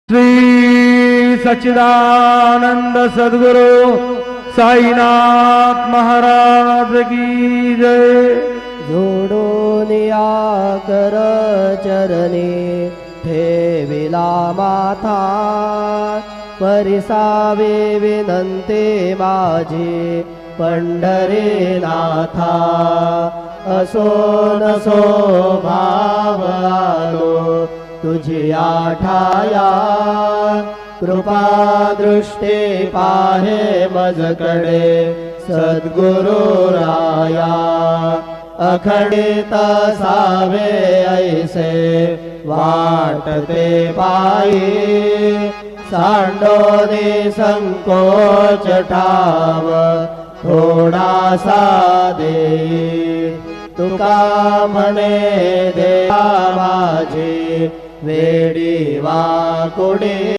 श्री सच्चिदानंद सद्गुरु साईनाथ महाराज की जय। जोडून या कर चरणी ठेविला माथा, परिसावे विनंती माझी पंढरीनाथा। असो नसो भाव आलो तुझी आठाया, कृपा दृष्टी पाहे मजकडे सद्गुरु राया। अखंडित सावे ऐसे वाटते पायी, सांडोनी संकोच ठाव थोडासा देई। तुका म्हणे देवा माझी वेडी वाकुडी,